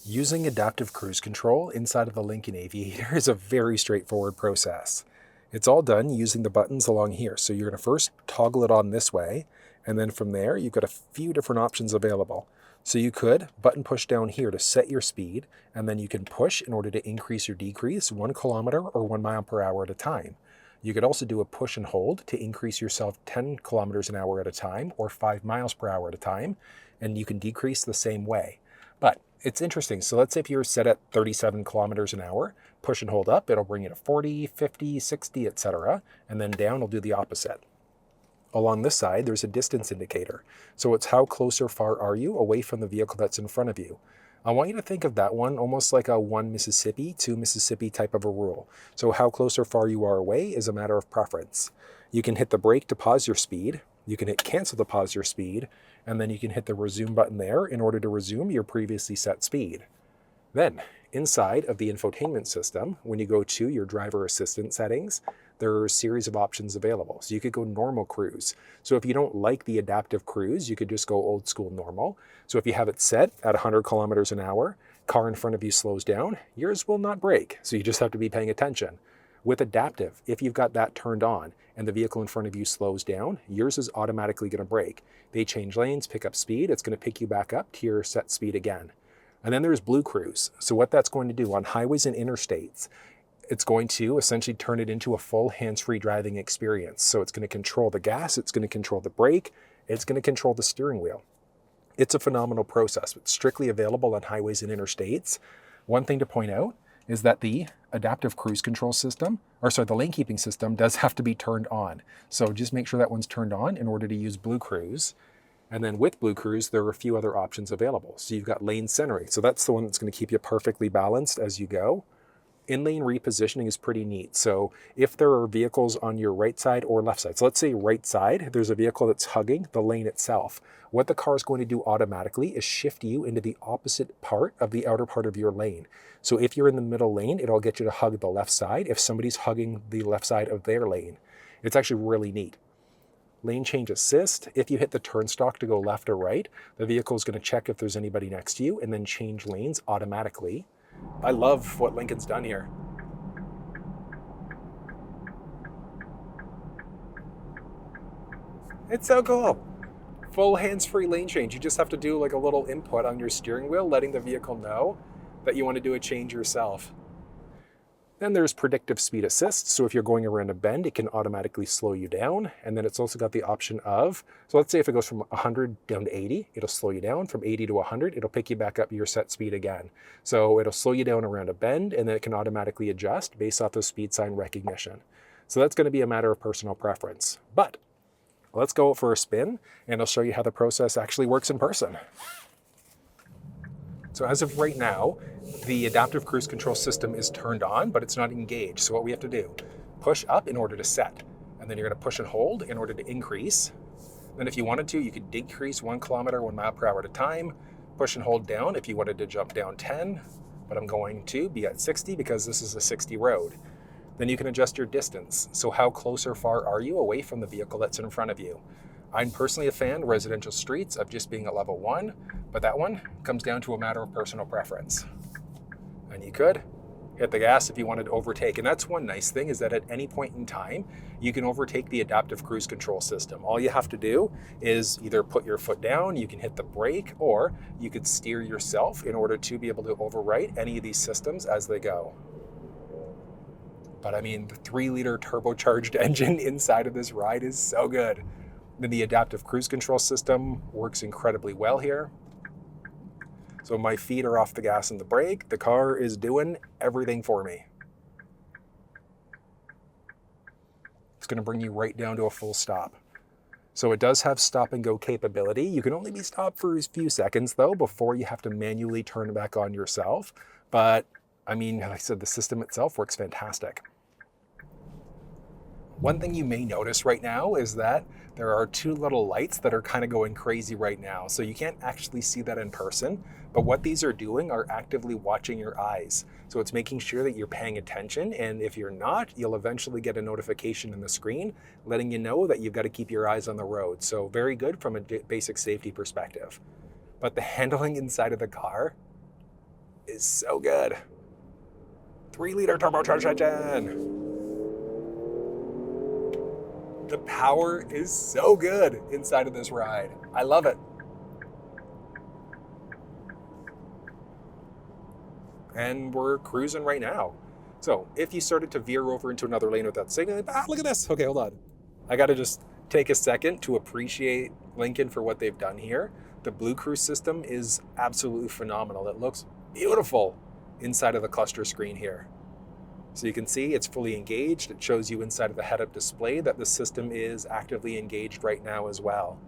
Using adaptive cruise control inside of the Lincoln Aviator is a very straightforward process. It's all done using the buttons along here. So you're going to first toggle it on this way, and then from there you've got a few different options available. So you could button push down here to set your speed, and then you can push in order to increase or decrease 1 kilometer or 1 mile per hour at a time. You could also do a push and hold to increase yourself 10 kilometers an hour at a time or 5 miles per hour at a time, and you can decrease the same way. But it's interesting. So let's say if you're set at 37 kilometers an hour, push and hold up, it'll bring you to 40, 50, 60, etc. And then down, it'll do the opposite. Along this side, there's a distance indicator. So it's how close or far are you away from the vehicle that's in front of you. I want you to think of that one almost like a 1 Mississippi, 2 Mississippi type of a rule. So how close or far you are away is a matter of preference. You can hit the brake to pause your speed. You can hit cancel to pause your speed, and then you can hit the resume button there in order to resume your previously set speed. Then, inside of the infotainment system, when you go to your driver assistant settings, there are a series of options available. So you could go normal cruise. So if you don't like the adaptive cruise, you could just go old school normal. So if you have it set at 100 kilometers an hour, car in front of you slows down, yours will not brake. So you just have to be paying attention. With adaptive, if you've got that turned on and the vehicle in front of you slows down, yours is automatically going to brake. They change lanes, pick up speed, it's going to pick you back up to your set speed again. And then there's BlueCruise. So what that's going to do on highways and interstates, it's going to essentially turn it into a full hands-free driving experience. So it's going to control the gas, it's going to control the brake, it's going to control the steering wheel. It's a phenomenal process. It's strictly available on highways and interstates. One thing to point out is that the adaptive cruise control system, the lane keeping system does have to be turned on. So just make sure that one's turned on in order to use BlueCruise. And then with BlueCruise, there are a few other options available. So you've got lane centering. So that's the one that's going to keep you perfectly balanced as you go. In-lane repositioning is pretty neat. So if there are vehicles on your right side or left side, so let's say right side, there's a vehicle that's hugging the lane itself. What the car is going to do automatically is shift you into the opposite part of the outer part of your lane. So if you're in the middle lane, it'll get you to hug the left side if somebody's hugging the left side of their lane. It's actually really neat. Lane change assist, if you hit the turn stalk to go left or right, the vehicle is going to check if there's anybody next to you and then change lanes automatically. I love what Lincoln's done here. It's so cool. Full hands-free lane change. You just have to do like a little input on your steering wheel, letting the vehicle know that you want to do a change yourself. Then there's predictive speed assist. So if you're going around a bend, it can automatically slow you down. And then it's also got the option of, so let's say if it goes from 100 down to 80, it'll slow you down. From 80 to 100, it'll pick you back up to your set speed again. So it'll slow you down around a bend, and then it can automatically adjust based off of speed sign recognition. So that's going to be a matter of personal preference. But let's go for a spin, and I'll show you how the process actually works in person. So as of right now, the adaptive cruise control system is turned on, but it's not engaged. So what we have to do, push up in order to set, and then you're going to push and hold in order to increase. Then if you wanted to, you could decrease 1 kilometer, 1 mile per hour at a time, push and hold down if you wanted to jump down 10, but I'm going to be at 60 because this is a 60 road. Then you can adjust your distance. So how close or far are you away from the vehicle that's in front of you? I'm personally a fan, residential streets, of just being at level 1, but that one comes down to a matter of personal preference. And you could hit the gas if you wanted to overtake. And that's one nice thing, is that at any point in time, you can overtake the adaptive cruise control system. All you have to do is either put your foot down, you can hit the brake, or you could steer yourself in order to be able to overwrite any of these systems as they go. But I mean, the 3-liter turbocharged engine inside of this ride is so good. Then the adaptive cruise control system works incredibly well here. So my feet are off the gas and the brake. The car is doing everything for me. It's going to bring you right down to a full stop. So it does have stop and go capability. You can only be stopped for a few seconds though before you have to manually turn it back on yourself. But I mean, like I said, the system itself works fantastic. One thing you may notice right now is that there are 2 little lights that are kind of going crazy right now. So you can't actually see that in person, but what these are doing are actively watching your eyes. So it's making sure that you're paying attention, and if you're not, you'll eventually get a notification in the screen letting you know that you've got to keep your eyes on the road. So very good from a basic safety perspective. But the handling inside of the car is so good. 3-liter turbocharged engine. The power is so good inside of this ride. I love it. And we're cruising right now. So if you started to veer over into another lane without signaling, look at this. Okay, hold on. I got to just take a second to appreciate Lincoln for what they've done here. The BlueCruise system is absolutely phenomenal. It looks beautiful inside of the cluster screen here. So you can see it's fully engaged. It shows you inside of the head-up display that the system is actively engaged right now as well.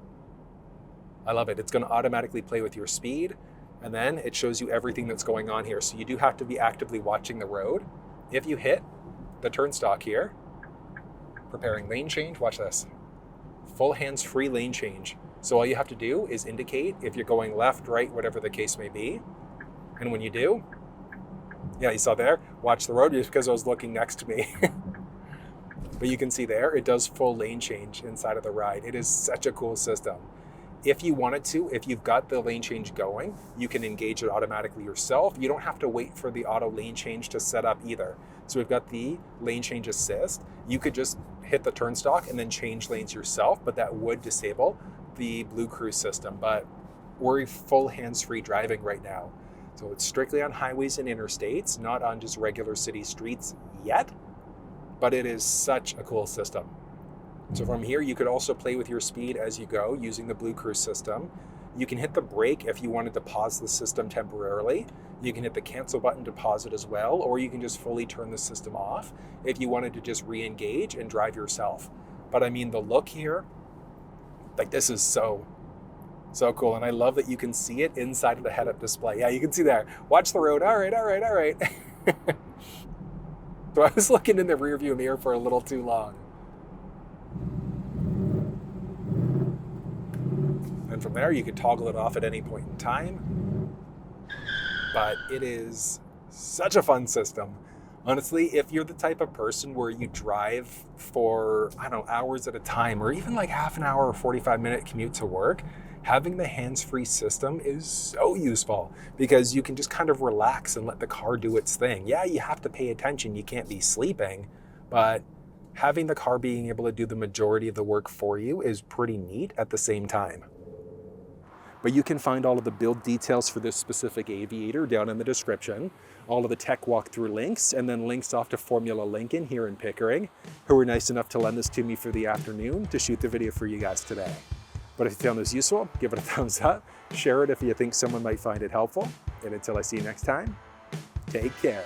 I love it. It's going to automatically play with your speed, and then it shows you everything that's going on here. So you do have to be actively watching the road. If you hit the turnstock here, preparing lane change, watch this. Full hands-free lane change. So all you have to do is indicate if you're going left, right, whatever the case may be. And when you do, yeah, you saw there, watch the road, just because I was looking next to me. But you can see there, it does full lane change inside of the ride. It is such a cool system. If you wanted to, if you've got the lane change going, you can engage it automatically yourself. You don't have to wait for the auto lane change to set up either. So we've got the lane change assist. You could just hit the turnstock and then change lanes yourself, but that would disable the BlueCruise system. But we're full hands-free driving right now. So it's strictly on highways and interstates, not on just regular city streets yet, but it is such a cool system. So from here, you could also play with your speed as you go using the BlueCruise system. You can hit the brake if you wanted to pause the system temporarily. You can hit the cancel button to pause it as well, or you can just fully turn the system off if you wanted to just re-engage and drive yourself. But I mean, the look here, like this is so cool. And I love that you can see it inside of the head-up display. Yeah, you can see there. Watch the road. All right. So I was looking in the rearview mirror for a little too long. And from there, you can toggle it off at any point in time. But it is such a fun system. Honestly, if you're the type of person where you drive for, I don't know, hours at a time, or even like half an hour or 45-minute commute to work, having the hands-free system is so useful because you can just kind of relax and let the car do its thing. Yeah, you have to pay attention. You can't be sleeping, but having the car being able to do the majority of the work for you is pretty neat at the same time. But you can find all of the build details for this specific Aviator down in the description, all of the tech walkthrough links, and then links off to Formula Lincoln here in Pickering, who were nice enough to lend this to me for the afternoon to shoot the video for you guys today. But if you found this useful, give it a thumbs up, share it if you think someone might find it helpful, and until I see you next time, take care.